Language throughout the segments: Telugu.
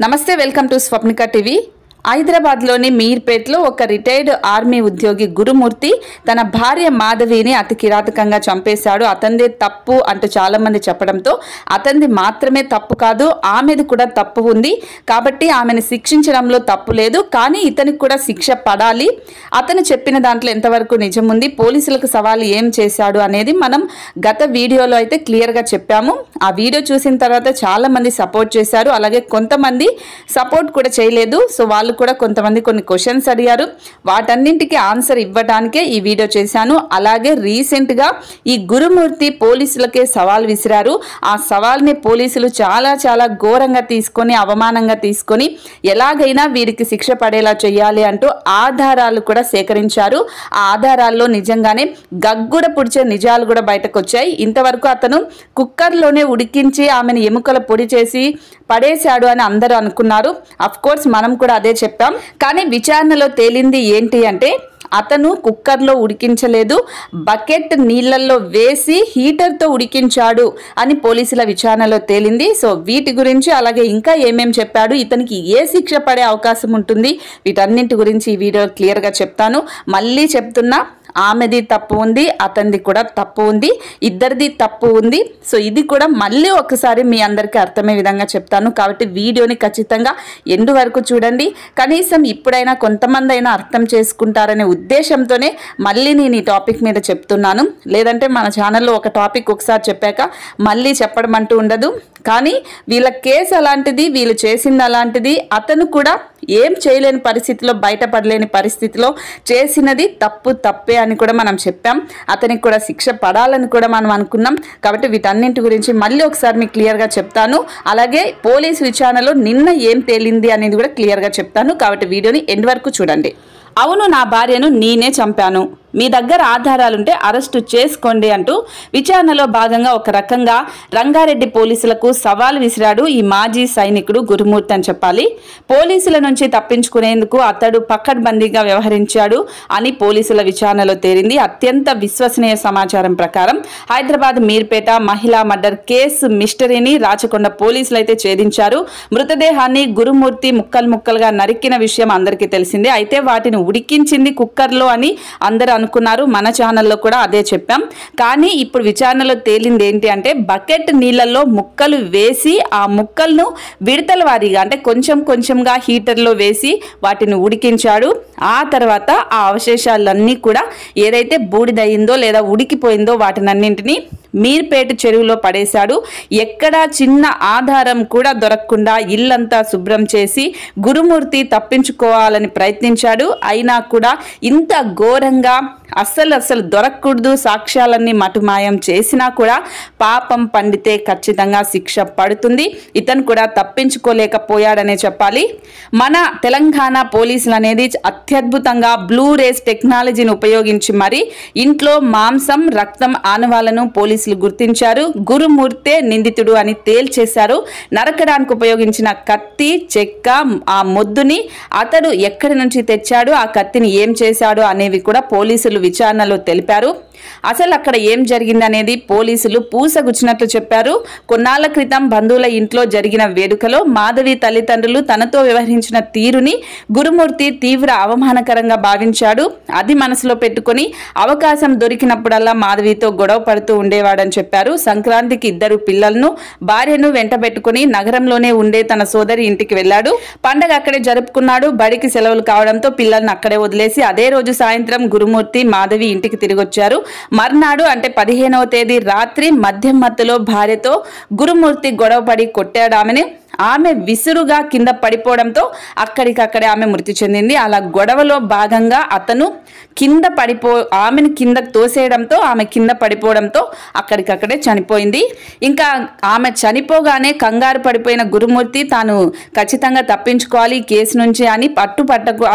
నమస్తే వెల్కమ్ టు స్వప్నిక టీవీ। హైదరాబాద్లోని మీర్పేట్లో ఒక రిటైర్డ్ ఆర్మీ ఉద్యోగి గురుమూర్తి తన భార్య మాధవిని అతి కిరాతకంగా చంపేశాడు। అతనిదే తప్పు అంటూ చాలా మంది చెప్పడంతో అతనిది మాత్రమే తప్పు కాదు, ఆమెది కూడా తప్పు ఉంది, కాబట్టి ఆమెను శిక్షించడంలో తప్పు లేదు, కానీ ఇతనికి కూడా శిక్ష పడాలి। అతను చెప్పిన దాంట్లో ఎంతవరకు నిజం ఉంది, పోలీసులకు సవాల్ ఏం చేశాడు అనేది మనం గత వీడియోలో అయితే క్లియర్గా చెప్పాము। ఆ వీడియో చూసిన తర్వాత చాలా మంది సపోర్ట్ చేశారు, అలాగే కొంతమంది సపోర్ట్ కూడా చేయలేదు। సో వాళ్ళు కూడా కొంతమంది కొన్ని క్వశ్చన్స్ అడిగారు, వాటన్నింటికి ఆన్సర్ ఇవ్వడానికే ఈ వీడియో చేశాను। అలాగే రీసెంట్ గా ఈ గురుమూర్తి పోలీసులకే సవాల్ విసిరారు। ఆ సవాల్ని పోలీసులు చాలా ఘోరంగా తీసుకొని అవమానంగా తీసుకొని ఎలాగైనా వీరికి శిక్ష పడేలా చేయాలి అంటూ ఆధారాలు కూడా సేకరించారు। ఆ ఆధారాల్లో నిజంగానే గగ్గుర పుడిచే నిజాలు కూడా బయటకు వచ్చాయి। ఇంతవరకు అతను కుక్కర్లోనే ఉడికించి ఆమెను ఎముకల పొడి చేసి పడేశాడు అని అందరూ అనుకున్నారు। అఫ్ కోర్స్ మనం కూడా అదే చెప్పాం, కానీ విచారణలో తేలింది ఏంటి అంటే అతను కుక్కర్లో ఉడికించలేదు, బకెట్ నీళ్ళల్లో వేసి హీటర్తో ఉడికించాడు అని పోలీసుల విచారణలో తేలింది। సో వీటి గురించి అలాగే ఇంకా ఏమేం చెప్పాడు, ఇతనికి ఏ శిక్ష పడే అవకాశం ఉంటుంది, వీటన్నింటి గురించి ఈ వీడియో క్లియర్గా చెప్తాను। మళ్ళీ చెప్తున్నా, ఆమెది తప్పు ఉంది, అతనిది కూడా తప్పు ఉంది, ఇద్దరిది తప్పు ఉంది। సో ఇది కూడా మళ్ళీ ఒకసారి మీ అందరికీ అర్థమయ్యే విధంగా చెప్తాను, కాబట్టి వీడియోని ఖచ్చితంగా ఎండ్ వరకు చూడండి। కనీసం ఇప్పుడైనా కొంతమంది అయినా అర్థం చేసుకుంటారనే ఉద్దేశంతోనే మళ్ళీ నేను ఈ టాపిక్ మీద చెప్తున్నాను। లేదంటే మన ఛానల్లో ఒక టాపిక్ ఒకసారి చెప్పాక మళ్ళీ చెప్పడం అంటూ ఉండదు। కానీ వీళ్ళ కేసు అలాంటిది, వీళ్ళు చేసింది అలాంటిది, అతను కూడా ఏం చేయలేని పరిస్థితిలో, బయటపడలేని పరిస్థితిలో చేసినది తప్పే అని కూడా మనం చెప్పాం। అతనికి కూడా శిక్ష పడాలని కూడా మనం అనుకున్నాం। కాబట్టి వీటన్నింటి గురించి మళ్ళీ ఒకసారి మీకు క్లియర్గా చెప్తాను। అలాగే పోలీసు విచారణలో నిన్న ఏం తేలింది అనేది కూడా క్లియర్గా చెప్తాను, కాబట్టి వీడియోని ఎండ్ వరకు చూడండి। అవును, నా భార్యను నేనే చంపాను, మీ దగ్గర ఆధారాలుంటే అరెస్టు చేసుకోండి అంటూ విచారణలో భాగంగా ఒక రకంగా రంగారెడ్డి పోలీసులకు సవాల్ విసిరాడు ఈ మాజీ సైనికుడు గురుమూర్తి అని చెప్పాలి। పోలీసుల నుంచి తప్పించుకునేందుకు అతడు పకడ్బందీగా వ్యవహరించాడు అని పోలీసుల విచారణలో తేలింది। అత్యంత విశ్వసనీయ సమాచారం ప్రకారం హైదరాబాద్ మీర్పేట మహిళా మర్డర్ కేసు మిస్టరీని రాచకొండ పోలీసులు అయితే ఛేదించారు। మృతదేహాన్ని గురుమూర్తి ముక్కలుగా నరికిన విషయం అందరికీ తెలిసిందే। అయితే వాటిని ఉడికించింది కుక్కర్లో అని అందరూ అనుకున్నారు, మన ఛానల్లో కూడా అదే చెప్పాం। కానీ ఇప్పుడు విచారణలో తేలింది ఏంటి అంటే బకెట్ నీళ్ళల్లో ముక్కలు వేసి ఆ ముక్కలను విడతల వారీగా అంటే కొంచెంగా హీటర్లో వేసి వాటిని ఉడికించాడు। ఆ తర్వాత ఆ అవశేషాలన్నీ కూడా ఏదైతే బూడిదయిందో లేదా ఉడికిపోయిందో వాటినన్నింటినీ మీర్పేట చెరువులో పడేశాడు। ఎక్కడా చిన్న ఆధారం కూడా దొరకకుండా ఇల్లంతా శుభ్రం చేసి గురుమూర్తి తప్పించుకోవాలని ప్రయత్నించాడు। అయినా కూడా ఇంత ఘోరంగా అస్సలు దొరకకూడదు, సాక్ష్యాలన్నీ మటుమాయం చేసినా కూడా పాపం పండితే ఖచ్చితంగా శిక్ష పడుతుంది। ఇతను కూడా తప్పించుకోలేకపోయాడనే చెప్పాలి। మన తెలంగాణ పోలీసులు అనేది అత్యద్భుతంగా బ్లూ రేస్ టెక్నాలజీని ఉపయోగించి మరి ఇంట్లో మాంసం, రక్తం ఆనవాలను పోలీసులు గుర్తించారు। గురుమూర్తే నిందితుడు అని తేల్చేశారు। నరకడానికి ఉపయోగించిన కత్తి, చెక్క, ఆ మొద్దుని అతడు ఎక్కడి నుంచి తెచ్చాడు, ఆ కత్తిని ఏం చేశాడు అనేవి కూడా పోలీసులు విచారణలో తెలిపారు। అసలు అక్కడ ఏం జరిగిందనేది పోలీసులు పూసగుచ్చినట్లు చెప్పారు। కొన్నాళ్ల క్రితం బంధువుల ఇంట్లో జరిగిన వేడుకలో మాధవి తల్లిదండ్రులు తనతో వ్యవహరించిన తీరుని గురుమూర్తి తీవ్ర అవమానకరంగా భావించాడు। అది మనసులో పెట్టుకుని అవకాశం దొరికినప్పుడల్లా మాధవితో గొడవ పడుతూ ఉండేవాడని చెప్పారు। సంక్రాంతికి 2 పిల్లలను, భార్యను వెంట పెట్టుకుని నగరంలోనే ఉండే తన సోదరి ఇంటికి వెళ్ళాడు। పండగ అక్కడే జరుపుకున్నాడు। బడికి సెలవులు కావడంతో పిల్లల్ని అక్కడే వదిలేసి అదే రోజు సాయంత్రం గురుమూర్తి, మాధవి ఇంటికి తిరిగొచ్చారు। మర్నాడు అంటే 15వ తేదీ రాత్రి మద్యం మత్తులో భార్యతో గురుమూర్తి గొడవపడి కొట్టాడు ఆమెని। ఆమె విసురుగా కింద పడిపోవడంతో అక్కడికక్కడే ఆమె మృతి చెందింది। అలా గొడవలో భాగంగా అతను ఆమెను కిందకు తోసేయడంతో ఆమె కింద పడిపోవడంతో అక్కడికక్కడే చనిపోయింది। ఇంకా ఆమె చనిపోగానే కంగారు పడిపోయిన గురుమూర్తి తాను ఖచ్చితంగా తప్పించుకోవాలి ఈ కేసు నుంచి అని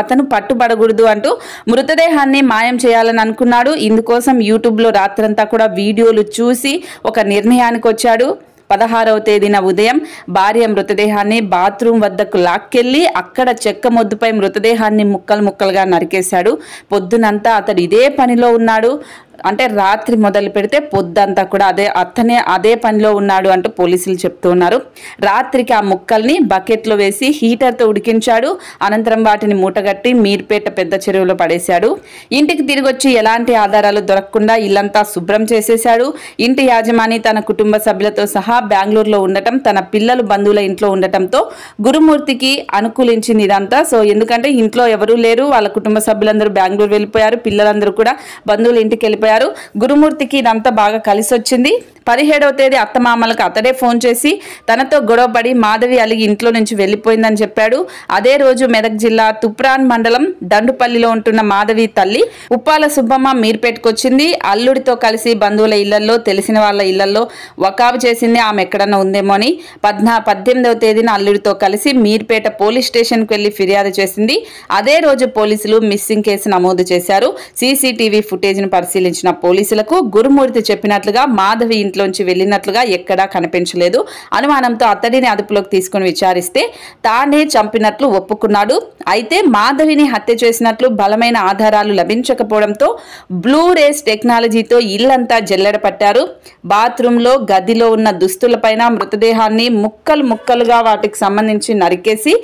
అతను పట్టుబడకూడదు అంటూ మృతదేహాన్ని మాయం చేయాలని అనుకున్నాడు। ఇందుకోసం యూట్యూబ్లో రాత్రంతా కూడా వీడియోలు చూసి ఒక నిర్ణయానికి వచ్చాడు। 16వ తేదీన ఉదయం భార్య మృతదేహాన్ని బాత్రూమ్ వద్దకు లాక్కెళ్లి అక్కడ చెక్క మొద్దుపై మృతదేహాన్ని ముక్కలుగా నరికేశాడు। పొద్దునంతా అతడు ఇదే పనిలో ఉన్నాడు। అంటే రాత్రి మొదలు పెడితే పొద్దంతా కూడా అదే పనిలో ఉన్నాడు అంటూ పోలీసులు చెప్తూ ఉన్నారు. రాత్రికి ఆ ముక్కల్ని బకెట్లో వేసి హీటర్తో ఉడికించాడు. అనంతరం వాటిని మూటగట్టి మీర్పేట పెద్ద చెరువులో పడేశాడు. ఇంటికి తిరిగి వచ్చి ఎలాంటి ఆధారాలు దొరకకుండా ఇల్లంతా శుభ్రం చేసేశాడు. ఇంటి యాజమాని తన కుటుంబ సభ్యులతో సహా బెంగళూరులో ఉండటం, తన పిల్లలు బంధువుల ఇంట్లో ఉండటంతో గురుమూర్తికి అనుకూలించింది ఇదంతా. సో ఎందుకంటే ఇంట్లో ఎవరూ లేరు, వాళ్ళ కుటుంబ సభ్యులందరూ బెంగళూరు వెళ్ళిపోయారు, పిల్లలందరూ కూడా బంధువుల ఇంటికి వెళ్ళిపోయారు. గురుమూర్తికి ఇదంతా బాగా కలిసి వచ్చింది. 17వ తేదీ అత్తమామలకు అతడే ఫోన్ చేసి తనతో గొడవపడి మాధవి అలిగి ఇంట్లో నుంచి వెళ్ళిపోయిందని చెప్పాడు. అదే రోజు మెదక్ జిల్లా తుప్రాన్ మండలం దండుపల్లిలో ఉంటున్న మాధవి తల్లి ఉప్పాల సుబ్బమ్మ మీర్పేటకొచ్చింది. అల్లుడితో కలిసి బంధువుల ఇళ్లలో, తెలిసిన వాళ్ళ ఇళ్లలో వకాబు చేసింది. ఆమె ఎక్కడన్నా ఉందేమో అని 18వ తేదీన అల్లుడితో కలిసి మీర్పేట పోలీస్ స్టేషన్కి వెళ్లి ఫిర్యాదు చేసింది. అదే రోజు పోలీసులు మిస్సింగ్ కేసు నమోదు చేశారు. సీసీటీవీ ఫుటేజ్ను పరిశీలించిన పోలీసులకు గురుమూర్తి చెప్పినట్లుగా మాధవి ఇంట్లోంచి వెళ్ళినట్లుగా ఎక్కడా కనిపించలేదు. అనుమానంతో అతడిని అదుపులోకి తీసుకుని విచారిస్తే తానే చంపినట్లు ఒప్పుకున్నాడు. అయితే మాధవిని హత్య చేసినట్లు బలమైన ఆధారాలు లభించకపోవడంతో బ్లూ రేస్ టెక్నాలజీతో ఇల్లంతా జల్లెడ పట్టారు. బాత్రూంలో, గదిలో ఉన్న దుస్తులపైన మృతదేహాన్ని ముక్కలు ముక్కలుగా వాటికి సంబంధించి నరికేసి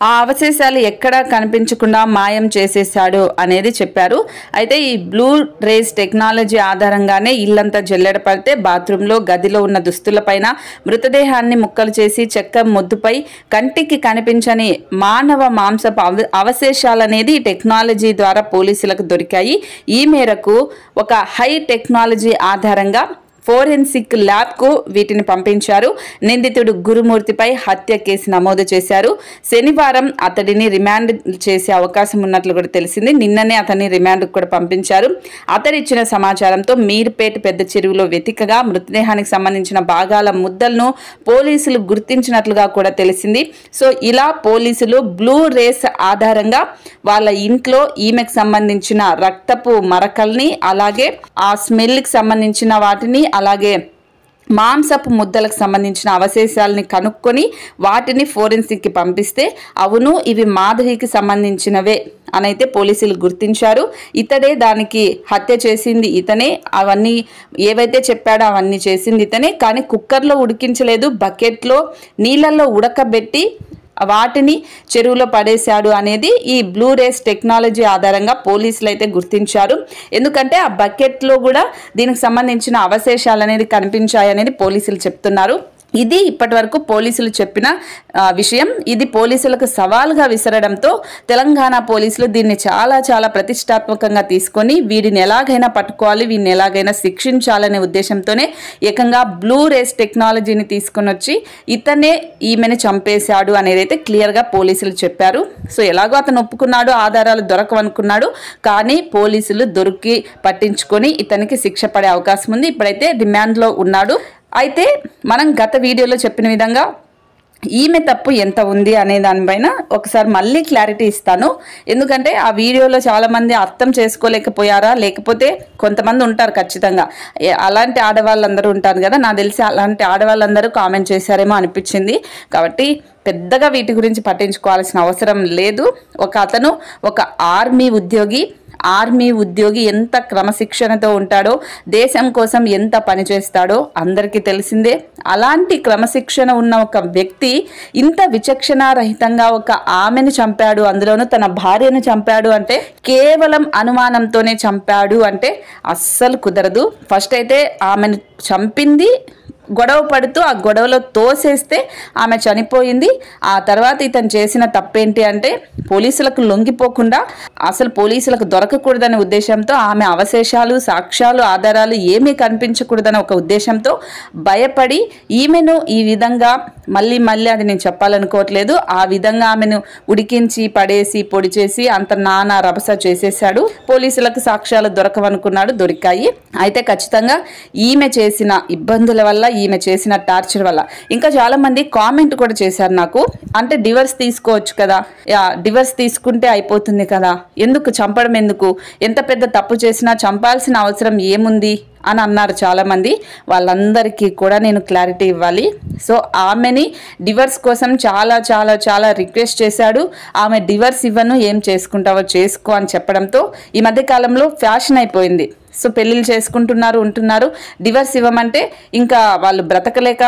ఆ అవశేషాలు ఎక్కడా కనిపించకుండా మాయం చేసేశాడు అనేది చెప్పారు. అయితే ఈ బ్లూ రేస్ టెక్నాలజీ ఆధారంగానే ఇల్లంతా జల్లెడ పడితే బాత్రూంలో, గదిలో ఉన్న దుస్తులపైన మృతదేహాన్ని ముక్కలు చేసి చెక్క మొద్దుపై కంటికి కనిపించని మానవ మాంసపు అవశేషాలనేది టెక్నాలజీ ద్వారా పోలీసులకు దొరికాయి. ఈ మేరకు ఒక హై టెక్నాలజీ ఆధారంగా ఫోరెన్సిక్ ల్యాబ్కు వీటిని పంపించారు. నిందితుడు గురుమూర్తిపై హత్య కేసు నమోదు చేశారు. శనివారం అతడిని రిమాండ్ చేసే అవకాశం ఉన్నట్లు కూడా తెలిసింది. నిన్ననే అతన్ని రిమాండ్కు కూడా పంపించారు. అతడిచ్చిన సమాచారంతో మీర్పేట పెద్ద చెరువులో వెతికగా మృతదేహానికి సంబంధించిన భాగాల ముద్దలను పోలీసులు గుర్తించినట్లుగా కూడా తెలిసింది. సో ఇలా పోలీసులు బ్లూ రేస్ ఆధారంగా వాళ్ళ ఇంట్లో ఈమెకు సంబంధించిన రక్తపు మరకల్ని, అలాగే ఆ స్మెల్కి సంబంధించిన వాటిని, అలాగే మాంసపు ముద్దలకు సంబంధించిన అవశేషాలని కనుక్కొని వాటిని ఫోరెన్సిక్కి పంపిస్తే అవును ఇవి మాధవికి సంబంధించినవే అనైతే పోలీసులు గుర్తించారు. ఇతడే దానికి హత్య చేసింది ఇతనే, అవన్నీ ఏవైతే చెప్పాడో అవన్నీ చేసింది ఇతనే. కానీ కుక్కర్లో ఉడికించలేదు, బకెట్లో నీళ్ళల్లో ఉడకబెట్టి వాటిని చెరువులో పడేశాడు అనేది ఈ బ్లూ రేస్ టెక్నాలజీ ఆధారంగా పోలీసులు అయితే గుర్తించారు. ఎందుకంటే ఆ బకెట్లో కూడా దీనికి సంబంధించిన అవశేషాలు అనేది కనిపించాయనేది పోలీసులు చెప్తున్నారు. ఇది ఇప్పటి వరకు పోలీసులు చెప్పిన విషయం. ఇది పోలీసులకు సవాల్గా విసరడంతో తెలంగాణ పోలీసులు దీన్ని చాలా చాలా ప్రతిష్టాత్మకంగా తీసుకొని వీడిని ఎలాగైనా పట్టుకోవాలి, వీడిని ఎలాగైనా శిక్షించాలనే ఉద్దేశంతోనే ఏకంగా బ్లూ రేస్ టెక్నాలజీని తీసుకొని వచ్చి ఇతనే ఈమెను చంపేశాడు అనేది అయితే క్లియర్గా పోలీసులు చెప్పారు. సో ఎలాగో అతను ఒప్పుకున్నాడు, ఆధారాలు దొరకవనుకున్నాడు, కానీ పోలీసులు దొరికి పట్టించుకొని ఇతనికి శిక్ష పడే అవకాశం ఉంది. ఇప్పుడైతే రిమాండ్లో ఉన్నాడు. అయితే మనం గత వీడియోలో చెప్పిన విధంగా ఈమె తప్పు ఎంత ఉంది అనే దానిపైన ఒకసారి మళ్ళీ క్లారిటీ ఇస్తాను. ఎందుకంటే ఆ వీడియోలో చాలామంది అర్థం చేసుకోలేకపోయారా, లేకపోతే కొంతమంది ఉంటారు ఖచ్చితంగా అలాంటి ఆడవాళ్ళందరూ ఉంటారు కదా, నాకు తెలిసి అలాంటి ఆడవాళ్ళందరూ కామెంట్ చేశారేమో అనిపించింది. కాబట్టి పెద్దగా వీటి గురించి పట్టించుకోవాల్సిన అవసరం లేదు. అతను ఒక ఆర్మీ ఉద్యోగి ఎంత క్రమశిక్షణతో ఉంటాడో, దేశం కోసం ఎంత పనిచేస్తాడో అందరికీ తెలిసిందే. అలాంటి క్రమశిక్షణ ఉన్న ఒక వ్యక్తి ఇంత విచక్షణారహితంగా ఒక ఆమెను చంపాడు, అందులోనూ తన భార్యను చంపాడు అంటే, కేవలం అనుమానంతోనే చంపాడు అంటే అస్సలు కుదరదు. ఫస్ట్ అయితే ఆమెను చంపింది గొడవ పడుతూ ఆ గొడవలో తోసేస్తే ఆమె చనిపోయింది. ఆ తర్వాత ఇతను చేసిన తప్పేంటి అంటే పోలీసులకు లొంగిపోకుండా, అసలు పోలీసులకు దొరకకూడదనే ఉద్దేశంతో, ఆమె అవశేషాలు, సాక్ష్యాలు, ఆధారాలు ఏమీ కనిపించకూడదనే ఒక ఉద్దేశంతో భయపడి ఈమెను ఈ విధంగా మళ్ళీ అది నేను చెప్పాలనుకోవట్లేదు, ఆ విధంగా ఆమెను ఉడికించి పడేసి పొడి చేసి అంత నానా రభస చేసేసాడు. పోలీసులకు సాక్ష్యాలు దొరకవనుకున్నాడు, దొరికాయి. అయితే ఖచ్చితంగా ఈమె చేసిన ఇబ్బందుల వల్ల, ఈమె చేసిన టార్చర్ వల్ల ఇంకా చాలా మంది కామెంట్ కూడా చేశారు నాకు, అంటే డివర్స్ తీసుకోవచ్చు కదా, డివర్స్ తీసుకుంటే అయిపోతుంది కదా, ఎందుకు చంపడం, ఎందుకు, ఎంత పెద్ద తప్పు చేసినా చంపాల్సిన అవసరం ఏముంది అని అన్నారు చాలామంది. వాళ్ళందరికీ కూడా నేను క్లారిటీ ఇవ్వాలి. సో ఆమెని డివర్స్ కోసం చాలా చాలా చాలా రిక్వెస్ట్ చేశాడు. ఆమె డివర్స్ ఇవ్వను, ఏం చేసుకుంటావో చేసుకో అని చెప్పడంతో ఈ మధ్య కాలంలో ఫ్యాషన్ అయిపోయింది. సో పెళ్ళిళ్ళు చేసుకుంటున్నారు, ఉంటున్నారు. డివర్స్ ఇవ్వమంటే ఇంకా వాళ్ళు బ్రతకలేక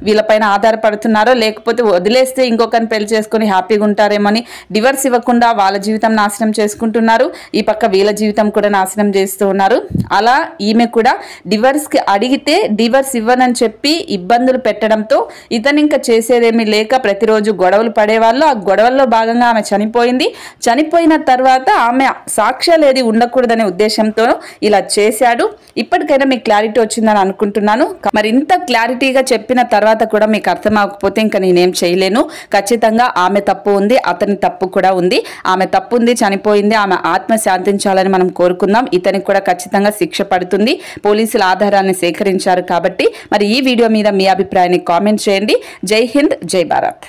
వీళ్ళపైన ఆధారపడుతున్నారో, లేకపోతే వదిలేస్తే ఇంకొకరిని పెళ్లి చేసుకొని హ్యాపీగా ఉంటారేమని డివర్స్ ఇవ్వకుండా వాళ్ళ జీవితం నాశనం చేసుకుంటున్నారు. ఈ పక్క వీళ్ళ జీవితం కూడా నాశనం చేస్తూ ఉన్నారు. అలా ఈమె కూడా డివర్స్కి అడిగితే డివర్స్ ఇవ్వనని చెప్పి ఇబ్బందులు పెట్టడంతో ఇతను ఇంకా చేసేదేమీ లేక ప్రతిరోజు గొడవలు పడేవాళ్ళు. ఆ గొడవల్లో భాగంగా ఆమె చనిపోయింది. చనిపోయిన తర్వాత ఆమె సాక్ష్యాలు ఏది ఉండకూడదనే ఉద్దేశంతో ఇలా చేశాడు. ఇప్పటికైనా మీకు క్లారిటీ వచ్చిందని అనుకుంటున్నాను. మరి ఇంత క్లారిటీగా చెప్పిన తర్వాత కూడా మీకు అర్థం అవ్వకపోతే ఇంకా నేనేం చేయలేను. ఖచ్చితంగా ఆమె తప్పు ఉంది, అతని తప్పు కూడా ఉంది. ఆమె తప్పు ఉంది, చనిపోయింది, ఆమె ఆత్మ శాంతించాలని మనం కోరుకుందాం. ఇతనికి కూడా ఖచ్చితంగా శిక్ష పడుతుంది. పోలీసులు ఆధారాన్ని సేకరించారు కాబట్టి. మరి ఈ వీడియో మీద మీ అభిప్రాయాన్ని కామెంట్ చేయండి. జై హింద్, జై భారత్.